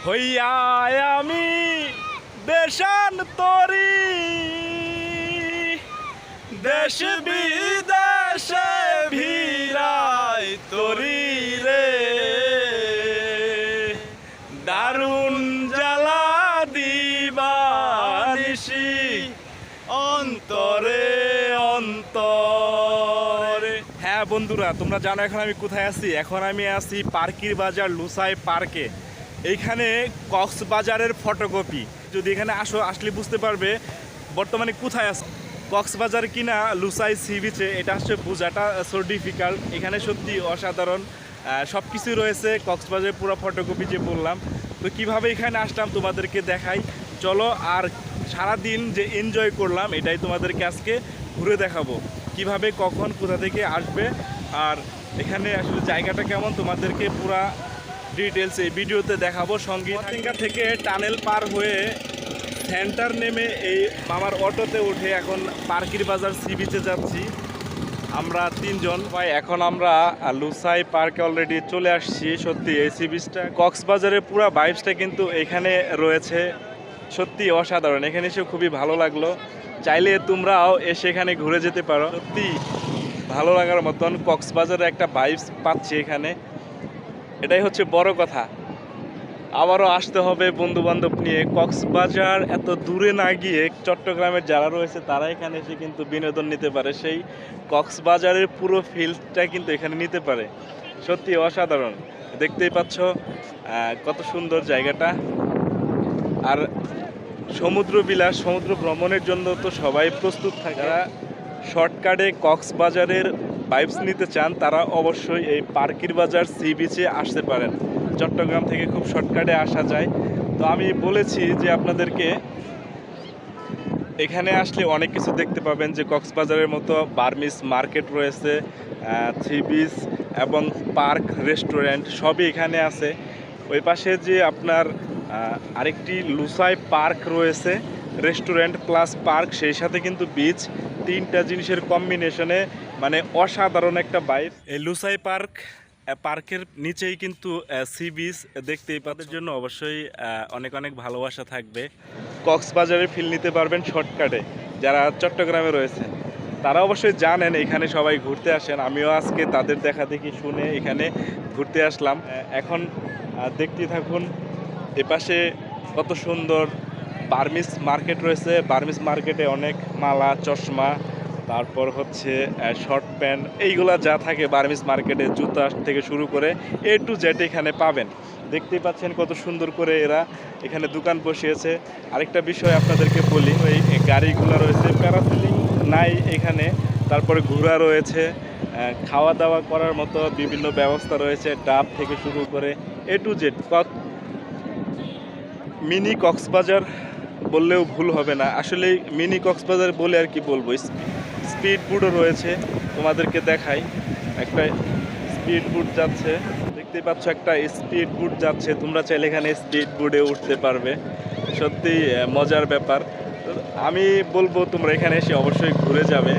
হইয়া আমি দেশান্তরি দেশ বিদেশে ভিড়াই তরি রে দারুণ জ্বালা দিবানিশি অন্তরে অন্তরে। হ্যাঁ বন্ধুরা, তোমরা জানো এখন আমি কোথায় আছি। এখন আমি আছি পার্কির বাজার লুসাই পার্কে। এইখানে কক্সবাজারের ফটোকপি। যদি এখানে আসলে বুঝতে পারবে বর্তমানে কোথায় আছে। কক্সবাজার কিনা লুসাই সি বিচে, এটা হচ্ছে বোঝাটা সো ডিফিকাল্ট। এখানে সত্যি অসাধারণ সব কিছুই রয়েছে। কক্সবাজারের পুরো ফটোকপি যে বললাম, তো কীভাবে এখানে আসলাম তোমাদেরকে দেখাই চলো। আর সারাদিন যে এনজয় করলাম এটাই তোমাদেরকে আজকে ঘুরে দেখাবো, কিভাবে কখন কোথা থেকে আসবে আর এখানে আসলে জায়গাটা কেমন তোমাদেরকে পুরা ডিটেলস এই ভিডিওতে দেখাবো। সঙ্গে থেকে টানেল পার হয়ে সেন্টার নেমে এই মামার অটোতে উঠে এখন পার্কির বাজার সি বিচে যাচ্ছি আমরা তিনজন ভাই। এখন আমরা লুসাই পার্কে অলরেডি চলে আসছি। সত্যি এই সি বিচটা কক্সবাজারের পুরো ভাইবসটা কিন্তু এখানে রয়েছে, সত্যি অসাধারণ। এখানে এসে খুবই ভালো লাগলো। চাইলে তোমরাও এসে এখানে ঘুরে যেতে পারো। সত্যি ভালো লাগার মতন কক্সবাজারের একটা ভাইবস পাচ্ছি এখানে, এটাই হচ্ছে বড় কথা। আবারও আসতে হবে বন্ধু বান্ধব নিয়ে। কক্সবাজার এত দূরে না গিয়ে চট্টগ্রামের যারা রয়েছে তারা এখানে এসে কিন্তু বিনোদন নিতে পারে, সেই কক্সবাজারের পুরো ফিলটা কিন্তু এখানে নিতে পারে। সত্যি অসাধারণ, দেখতেই পাচ্ছ কত সুন্দর জায়গাটা। আর সমুদ্র বিলাস, সমুদ্র ভ্রমণের জন্য তো সবাই প্রস্তুত থাকে। যারা শর্টকাটে কক্সবাজারের ভাইবস নিতে চান তারা অবশ্যই এই পার্কির বাজার সি বিচে আসতে পারেন। চট্টগ্রাম থেকে খুব শর্টকাটে আসা যায়। তো আমি বলেছি যে আপনাদেরকে এখানে আসলে অনেক কিছু দেখতে পাবেন, যে কক্সবাজারের মতো বার্মিস মার্কেট রয়েছে, সি বিচ এবং পার্ক রেস্টুরেন্ট সবই এখানে আছে। ওই পাশে যে আপনার আরেকটি লুসাই পার্ক রয়েছে, রেস্টুরেন্ট প্লাস পার্ক, সেই সাথে কিন্তু বিচ, তিনটা জিনিসের কম্বিনেশনে মানে অসাধারণ একটা ভাইব। এই লুসাই পার্কের নিচেই কিন্তু সি বিচ, দেখতেই পাদের জন্য অবশ্যই অনেক অনেক ভালোবাসা থাকবে। কক্সবাজারে ফিল নিতে পারবেন শর্টকাটে। যারা চট্টগ্রামে রয়েছে তারা অবশ্যই জানেন এখানে সবাই ঘুরতে আসেন। আমিও আজকে তাদের দেখা দেখি শুনে এখানে ঘুরতে আসলাম। এখন দেখতে থাকুন এপাশে কত সুন্দর বার্মিস মার্কেট রয়েছে। বার্মিস মার্কেটে অনেক মালা, চশমা, তারপর হচ্ছে শর্ট প্যান্ট, এইগুলা যা থাকে বার্মিস মার্কেটে, জুতা থেকে শুরু করে এ টু জেড এখানে পাবেন। দেখতেই পাচ্ছেন কত সুন্দর করে এরা এখানে দোকান বসিয়েছে। আরেকটা বিষয় আপনাদেরকে বলি, ওই গাড়িগুলো রয়েছে, প্যারাসেলিং নাই এখানে, তারপরে ঘোরা রয়েছে, খাওয়া দাওয়া করার মতো বিভিন্ন ব্যবস্থা রয়েছে, ডাব থেকে শুরু করে এ টু জেড। মিনি কক্সবাজার বললেও ভুল হবে না, আসলে মিনি কক্সবাজার বলে আর কি বলবো। স্পিড বোটও রয়েছে, তোমাদেরকে দেখাই। একটা স্পিড বোট যাচ্ছে, দেখতেই পাচ্ছ একটা স্পিড বোট যাচ্ছে। তোমরা চাইলে এখানে স্পিড বোটে উঠতে পারবে, সত্যি মজার ব্যাপার। আমি বলবো তোমরা এখানে এসে অবশ্যই ঘুরে যাবে।